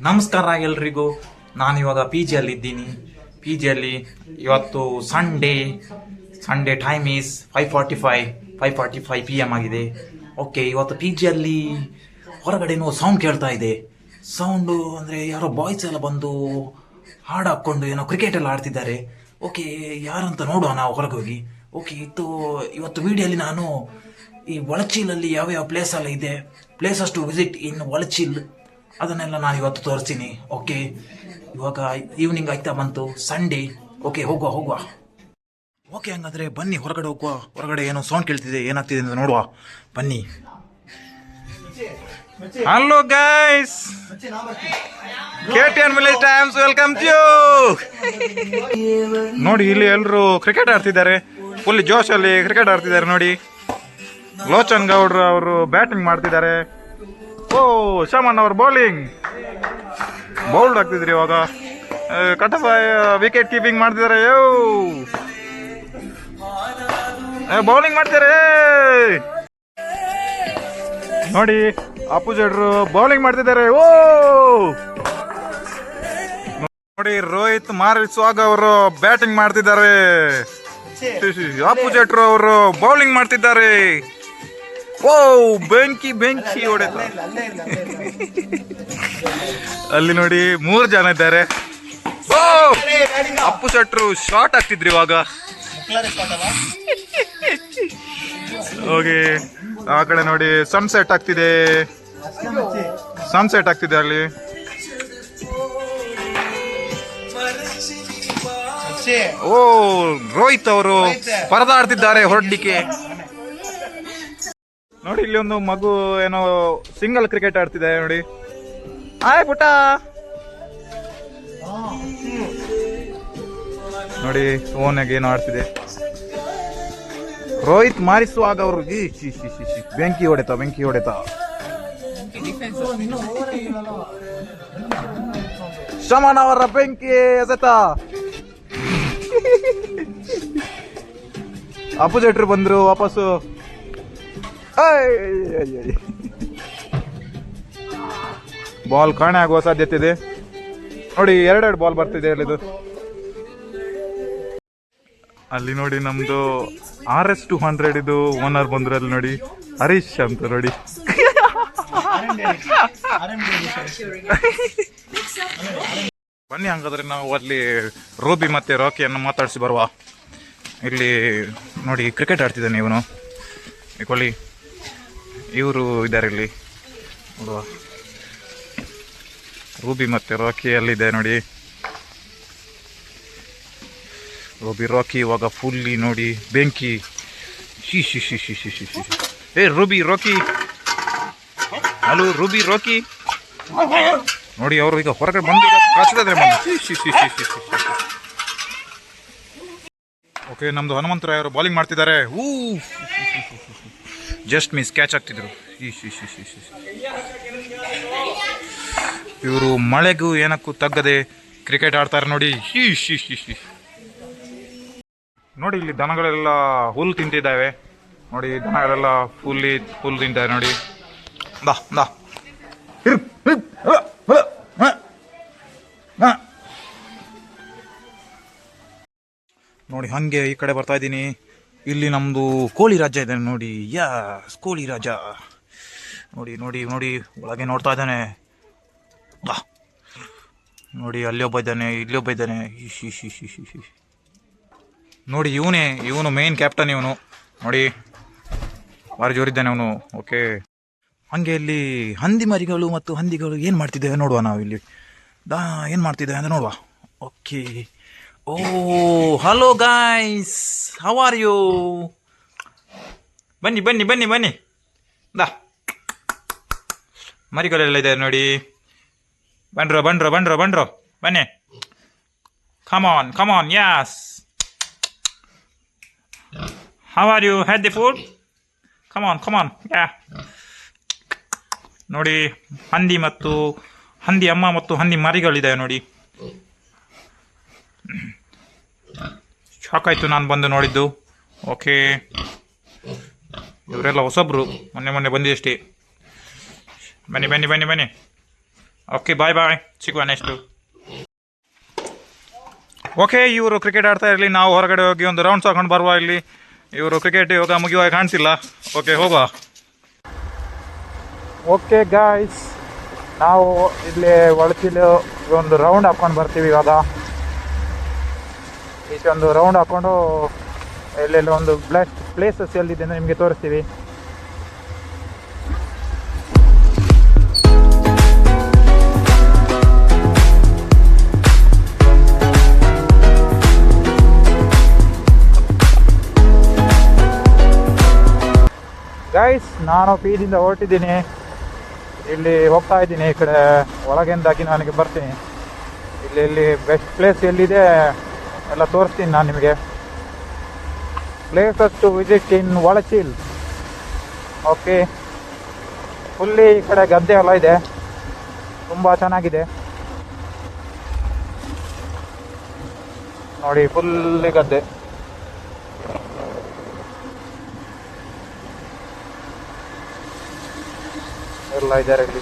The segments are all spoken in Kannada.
ನಮಸ್ಕಾರ ಎಲ್ರಿಗೂ. ನಾನಿವಾಗ ಪಿ ಜಿಯಲ್ಲಿದ್ದೀನಿ. ಪಿ ಜಿಯಲ್ಲಿ ಇವತ್ತು ಸಂಡೇ ಟೈಮ್ ಈಸ್ 5:45 PM ಆಗಿದೆ. ಓಕೆ, ಇವತ್ತು ಪಿ ಜಿಯಲ್ಲಿ ಹೊರಗಡೆನೂ ಸೌಂಡ್ ಕೇಳ್ತಾ ಇದೆ. ಸೌಂಡು ಅಂದರೆ ಯಾರೋ ಬಾಯ್ಸ್ ಎಲ್ಲ ಬಂದು ಹಾಡು ಹಾಕ್ಕೊಂಡು ಏನೋ ಕ್ರಿಕೆಟ್ ಎಲ್ಲ ಆಡ್ತಿದ್ದಾರೆ. ಓಕೆ, ಯಾರಂತ ನೋಡುವ ನಾವು ಹೊರಗೆ ಹೋಗಿ. ಓಕೆ, ಇವತ್ತು ವಿಡಿಯೋಲಿ ನಾನು ಈ ಒಳಚೀಲಲ್ಲಿ ಯಾವ್ಯಾವ ಪ್ಲೇಸ್ ಎಲ್ಲ ಇದೆ, ಪ್ಲೇಸಸ್ ಟು ವಿಸಿಟ್ ಇನ್ ಒಳಚೀಲ್, ಅದನ್ನೆಲ್ಲ ನಾನು ಇವತ್ತು ತೋರಿಸ್ತೀನಿ. ಓಕೆ, ಇವಾಗ ಈವ್ನಿಂಗ್ ಆಗ್ತಾ ಬಂತು, ಸಂಡೇ. ಓಕೆ, ಹೋಗುವ. ಓಕೆ, ಹಂಗಾದ್ರೆ ಬನ್ನಿ ಹೊರಗಡೆ ಹೋಗುವ. ಹೊರಗಡೆ ಏನೋ ಸೌಂಡ್ ಕೇಳ್ತಿದೆ, ಏನಾಗ್ತಿದೆ ಅಂತ ನೋಡುವ ಬನ್ನಿ. Hello guys, KTN village times welcome to you. ನೋಡಿ, ಇಲ್ಲಿ ಎಲ್ಲರೂ ಕ್ರಿಕೆಟ್ ಆಡ್ತಿದ್ದಾರೆ. ಫುಲ್ ಜೋಶಲ್ಲಿ ಕ್ರಿಕೆಟ್ ಆಡ್ತಿದ್ದಾರೆ. ನೋಡಿ, ಲೋಚನ್ ಗೌಡ್ರು ಅವರು ಬ್ಯಾಟಿಂಗ್ ಮಾಡ್ತಿದ್ದಾರೆ. ಓ, ಶಮನ್ ಅವರು ಬೌಲ್ಡ್ ಆಗ್ತಿದ್ರಿ ಇವಾಗ. ಕಟಸಾಯ್ ವಿಕೆಟ್ ಕೀಪಿಂಗ್ ಮಾಡ್ತಿದ್ದಾರೆ. ಬೌಲಿಂಗ್ ಮಾಡ್ತಾರೆ. ನೋಡಿ, ಅಪೋಸಿಟ್ರು ಬೌಲಿಂಗ್ ಮಾಡ್ತಿದ್ದಾರೆ. ಓ ನೋಡಿ, ರೋಹಿತ್ ಮಾರಿಸ್ವಾಗ ಅವರು ಬ್ಯಾಟಿಂಗ್ ಮಾಡ್ತಿದ್ದಾರೆ. ಅಪೋಸಿಟ್ರು ಅವರು ಬೌಲಿಂಗ್ ಮಾಡ್ತಿದ್ದಾರೆ. ಓ, ಬೆಂಕಿ ಹೊಡೆತ. ಅಲ್ಲಿ ನೋಡಿ 3 ಜನ ಇದ್ದಾರೆ. ಓ, ಅಪ್ಪು ಶೆಟ್ರು ಶಾರ್ಟ್ ಆಗ್ತಿದ್ರಿ ಇವಾಗ. ಓಕೆ, ಆ ಕಡೆ ನೋಡಿ ಸನ್ಸೆಟ್ ಆಗ್ತಿದೆ ಅಲ್ಲಿ. ಓ, ರೋಹಿತ್ ಅವರು ಪರದಾಡ್ತಿದ್ದಾರೆ ಹೊರಡ್ಲಿಕ್ಕೆ. ನೋಡಿ, ಇಲ್ಲಿ ಒಂದು ಮಗು ಏನೋ ಸಿಂಗಲ್ ಕ್ರಿಕೆಟ್ ಆಡ್ತಿದೆ. ನೋಡಿ, ಆಯ್ ಪುಟ. ನೋಡಿ, ಓನಾಗ ಏನೋ ಆಡ್ತಿದೆ. ರೋಹಿತ್ ಮಾರಿಸುವಾಗ ಅವರು ಬೆಂಕಿ ಹೊಡೆತ. ಶಮನ್ ಅವರ ಬೆಂಕಿ ಎಸೆತ. ಅಪೋಸಿಟ್ರು ಬಂದ್ರು ವಾಪಸ್ಸು. ಬಾಲ್ ಕಾಣೆ ಆಗುವ ಸಾಧ್ಯತೆ ಇದೆ. ನೋಡಿ, 2 ಬಾಲ್ ಬರ್ತಿದೆ ಅಲ್ಲಿದು. ಅಲ್ಲಿ ನೋಡಿ, ನಮ್ದು RS200 ಇದು ಓನರ್ ಬಂದ್ರು. ಅಲ್ಲಿ ನೋಡಿ, ಹರೀಶ್ ಅಂತ ನೋಡಿ. ಬನ್ನಿ, ಹಂಗಾದ್ರೆ ನಾವು ಅಲ್ಲಿ ರೂಬಿ ಮತ್ತೆ ರಾಕಿಯನ್ನು ಮಾತಾಡಿಸಿ ಬರುವ. ಇಲ್ಲಿ ನೋಡಿ, ಕ್ರಿಕೆಟ್ ಆಡ್ತಿದ್ದಾನೆ ಇವನು. ಇಕೊಳ್ಳಿ, ಇವರು ಇದ್ದಾರೆ ಇಲ್ಲಿ ನೋಡುವ. ರೂಬಿ ಮತ್ತೆ ರಾಕಿ ಅಲ್ಲಿದೆ ನೋಡಿ. ರಾಕಿ ಇವಾಗ ಫುಲ್ಲಿ ನೋಡಿ ಬೆಂಕಿ. ಏ Ruby Rocky, hello Ruby Rocky. ನೋಡಿ, ಅವರು ಈಗ ಹೊರಗಡೆ ಬಂದು ಕಾಸಿದ್ರೆ. ಓಕೆ, ನಮ್ದು ಹನುಮಂತರಾಯ್ ಅವರು ಬೌಲಿಂಗ್ ಮಾಡ್ತಿದ್ದಾರೆ. ಜಸ್ಟ್ ಮಿಸ್, ಕ್ಯಾಚ್ ಆಗ್ತಿದ್ರು. ಇವರು ಮಳೆಗೂ ಏನಕ್ಕೂ ತಗ್ಗದೆ ಕ್ರಿಕೆಟ್ ಆಡ್ತಾರೆ ನೋಡಿ. ನೋಡಿ, ಇಲ್ಲಿ ದನಗಳೆಲ್ಲ ಹುಲ್ಲು ತಿಂತಿದ್ದಾವೆ. ನೋಡಿ, ದನಗಳೆಲ್ಲ ಹುಲ್ಲು ತಿಂತಾವೆ ನೋಡಿ. ನೋಡಿ, ಹಂಗೆ ಈ ಕಡೆ ಬರ್ತಾ ಇದ್ದೀನಿ. ಇಲ್ಲಿ ನಮ್ದು ಕೋಳಿ ರಾಜ ಇದ್ದಾನೆ ನೋಡಿ. ಕೋಳಿ ರಾಜ ನೋಡಿ, ಒಳಗೆ ನೋಡ್ತಾ ಇದ್ದಾನೆ. ನೋಡಿ, ಅಲ್ಲಿ ಒಬ್ಬ ಇದ್ದಾನೆ, ಇಲ್ಲಿ ಒಬ್ಬ ಇದ್ದಾನೆ. ನೋಡಿ, ಇವನು ಮೇನ್ ಕ್ಯಾಪ್ಟನ್. ಇವನು ನೋಡಿ, ಭಾರಿ ಜೋರಿದ್ದಾನೆ ಅವನು. ಓಕೆ, ಹಂಗೆ ಇಲ್ಲಿ ಹಂದಿ ಮರಿಗಳು ಮತ್ತು ಹಂದಿಗಳು ಏನು ಮಾಡ್ತಿದ್ದೇವೆ ನೋಡುವ. ನಾವು ಇಲ್ಲಿ ಏನು ಮಾಡ್ತಿದ್ದೇವೆ ಅಂತ ನೋಡುವ. Okay. Oh, hello guys, how are you? ಬನ್ನಿ. ಮರಿಗಳೆಲ್ಲ ಇದೆ ನೋಡಿ. ಬನ್ರೋ, ಬನ್ನಿ. Come on, yes. How are you? Had the food? Come on, yeah. ನೋಡಿ, ಹಂದಿ ಅಮ್ಮ ಮತ್ತು ಹಂದಿ ಮರಿಗಳಿದ್ದಾವೆ ನೋಡಿ. ಶಾಕ್ ಆಯ್ತು ನಾನು ಬಂದು ನೋಡಿದ್ದು. ಓಕೆ, ಇವರೆಲ್ಲ ಹೊಸಬ್ರು, ಮೊನ್ನೆ ಬಂದಿದ್ದಷ್ಟೇ. ಬನ್ನಿ ಓಕೆ ಬಾಯ್ ಬಾಯ್, ಸಿಗುವ ನೆಕ್ಸ್ಟು. ಓಕೆ, ಇವರು ಕ್ರಿಕೆಟ್ ಆಡ್ತಾ ಇರಲಿ, ನಾವು ಹೊರಗಡೆ ಹೋಗಿ ಒಂದು ರೌಂಡ್ಸ್ ಹಾಕೊಂಡು ಬರುವ. ಇಲ್ಲಿ ಇವರು ಕ್ರಿಕೆಟ್ ಇವಾಗ ಮುಗಿಯುವಾಗ ಕಾಣಿಸಿಲ್ಲ. ಓಕೆ, ಹೋಗುವ. ಓಕೆ ಗಾಯ್ಸ್, ನಾವು ಇಲ್ಲಿ ಒಳಚಿಲು ಒಂದು ರೌಂಡ್ ಹಾಕೊಂಡು ಬರ್ತೀವಿ. ಇವಾಗ ಒಂದು ರೌಂಡ್ ಹಾಕೊಂಡು ಎಲ್ಲೆಲ್ಲ ಒಂದು ಪ್ಲೇಸಸ್ ಎಲ್ಲಿದೆ ಅಂತ ನಿಮಗೆ ತೋರಿಸ್ತೀವಿ. ಗೈಸ್, ನಾನು ಪೀದಿಂದ ಹೊರಟಿದ್ದೀನಿ, ಇಲ್ಲಿ ಹೋಗ್ತಾ ಇದ್ದೀನಿ. ಈ ಕಡೆ ಒಳಗಿಂದಾಗಿ ನನಗೆ ಬರ್ತೀನಿ. ಇಲ್ಲಿ ಬೆಸ್ಟ್ ಪ್ಲೇಸ್ ಎಲ್ಲಿದೆ ಎಲ್ಲ ತೋರಿಸ್ತೀನಿ ನಾನು ನಿಮಗೆ. Places to visit in Olachil. Okay, fully ಈ ಕಡೆ ಗದ್ದೆ ಎಲ್ಲ ಇದೆ, ತುಂಬ ಚೆನ್ನಾಗಿದೆ ನೋಡಿ. ಫುಲ್ಲಿ ಗದ್ದೆ, ಎಲ್ಲ ಇದ್ದಾರೆ ಇಲ್ಲಿ.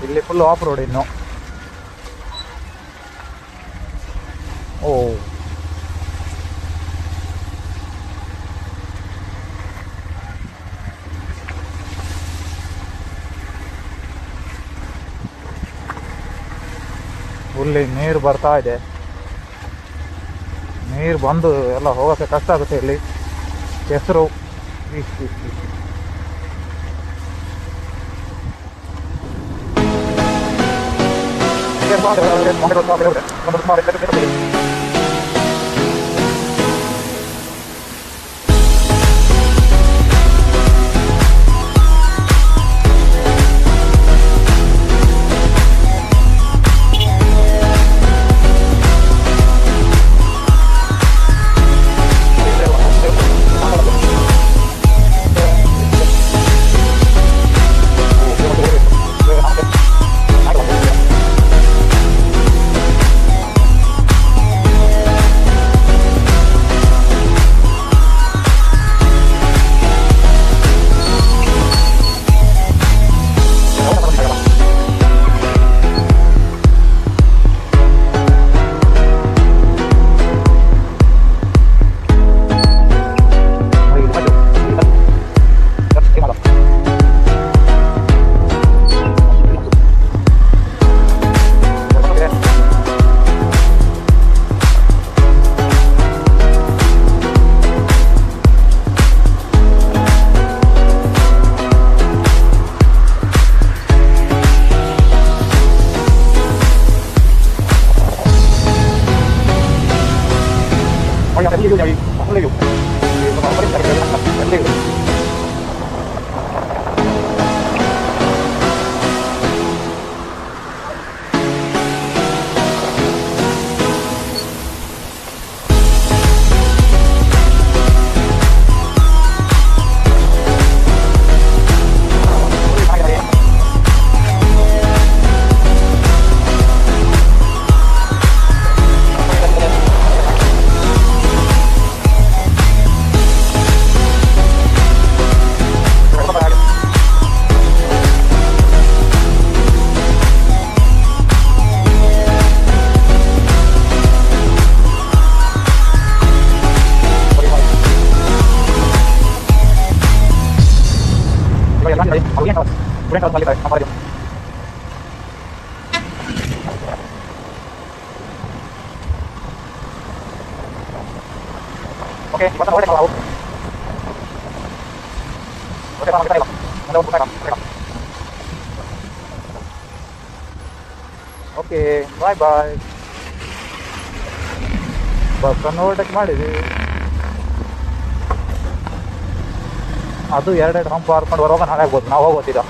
ಇಲ್ಲಿ ಫುಲ್ ಆಫ್ ರೋಡ್ ಇನ್ನು. ಓ, ಫುಲ್ಲಿ ನೀರು ಬರ್ತಾ ಇದೆ. ನೀರು ಬಂದು ಎಲ್ಲ ಹೋಗೋಕ್ಕೆ ಕಷ್ಟ ಆಗುತ್ತೆ. ಇಲ್ಲಿ ಕೆಸರು Oke, buat apa kalau oke, sama kita ya. Ada untuk mereka. Oke, bye bye. Bus ಅನ್ನು ಓವರ್ಟೇಕ್ ಮಾಡಿದ್ವಿ. ಅದು ಎರಡೆರಡು ಹಂಪ್ ಹಾರ್ಕೊಂಡು ಬರುವಾಗ ನಾಳೆ ಆಗ್ಬೋದು, ನಾವು ಹೋಗೋತಿದ್ದ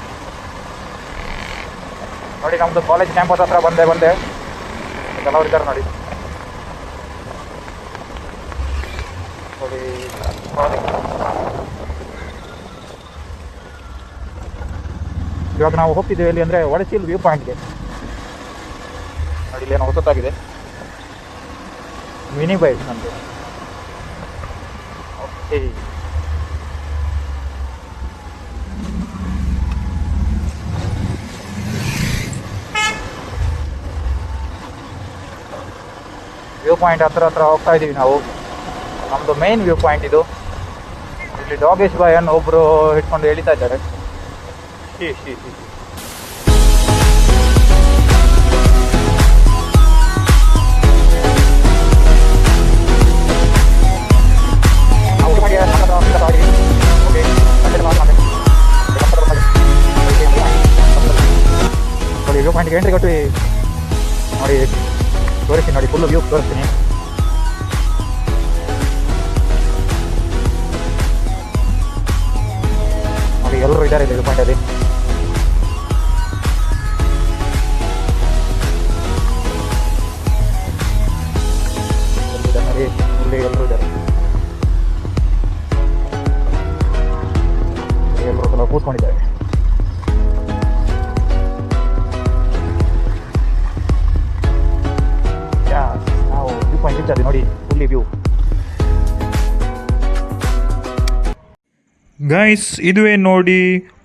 ನೋಡಿ. ನಮ್ಮದು ಕಾಲೇಜ್ ಕ್ಯಾಂಪಸ್ ಹತ್ರ ಬಂದೆ ಕೆಲವರು ಇದ್ದಾರೆ ನೋಡಿ. ನೋಡಿ ಇವಾಗ ನಾವು ಹೋಗ್ತಿದ್ದೇವೆ ಎಲ್ಲಿ ಅಂದರೆ ಒಳಚಿಲ್ ವ್ಯೂ ಪಾಯಿಂಟ್ಗೆ. ನೋಡಿ ಇಲ್ಲೇನೋ ಹೊಸತಾಗಿದೆ, ಮಿನಿ ಬೈಕ್ ನಮ್ಮದು. ಓಕೆ, ವ್ಯೂ ಪಾಯಿಂಟ್ ಹತ್ರ ಹೋಗ್ತಾ ಇದ್ದೀವಿ ನಾವು. ನಮ್ಮದು ಮೇನ್ ವ್ಯೂ ಪಾಯಿಂಟ್ ಇದು. ಇಲ್ಲಿ ಡಾಗೇಶ್ ಬಾಯ್ ಅನ್ನು ಒಬ್ಬರು ಇಟ್ಕೊಂಡು ಎಳಿತಾ ಇದ್ದಾರೆ. ನೋಡಿ ವ್ಯೂ ಪಾಯಿಂಟ್ಗೆ ಎಂಟ್ರಿ ಕೊಟ್ಟು ನೋಡಿ ತೋರಿಸ್ತೀನಿ. ನೋಡಿ ಫುಲ್ ವ್ಯೂ ತೋರಿಸ್ತೀನಿ. ನೋಡಿ ಎಲ್ಲರೂ ಇದ್ದಾರೆ ಇಲ್ಲಿ ವ್ಯೂ ಪಾಯಿಂಟಲ್ಲಿ. ನೋಡಿ ಇಲ್ಲಿ ಎಲ್ಲರೂ ಇದ್ದಾರೆ. ಎಲ್ಲರೂ ಸ್ವಲ್ಪ ಕೂತ್ಕೊಂಡಿದ್ದಾರೆ. ನಾವು ವ್ಯೂ ಪಾಯಿಂಟ್ ಇದ್ದಾರೆ ನೋಡಿ, ಫುಲ್ಲಿ ವ್ಯೂ. ಗೈಸ್, ಇದುವೇ ನೋಡಿ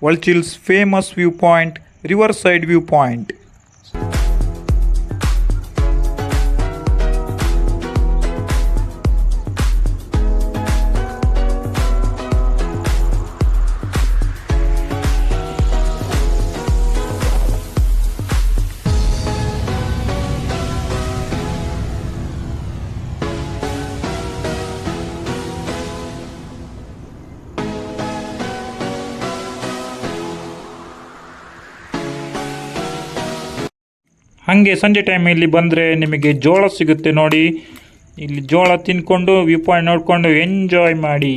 ಒಳ್ಚಿಲ್ಸ್ famous view point, river side view point. ಹಾಗೆ ಸಂಜೆ ಟೈಮಲ್ಲಿ ಬಂದರೆ ನಿಮಗೆ ಜೋಳ ಸಿಗುತ್ತೆ ನೋಡಿ. ಇಲ್ಲಿ ಜೋಳ ತಿಂದ್ಕೊಂಡು ವ್ಯೂ ಪಾಯಿಂಟ್ ನೋಡಿಕೊಂಡು ಎಂಜಾಯ್ ಮಾಡಿ.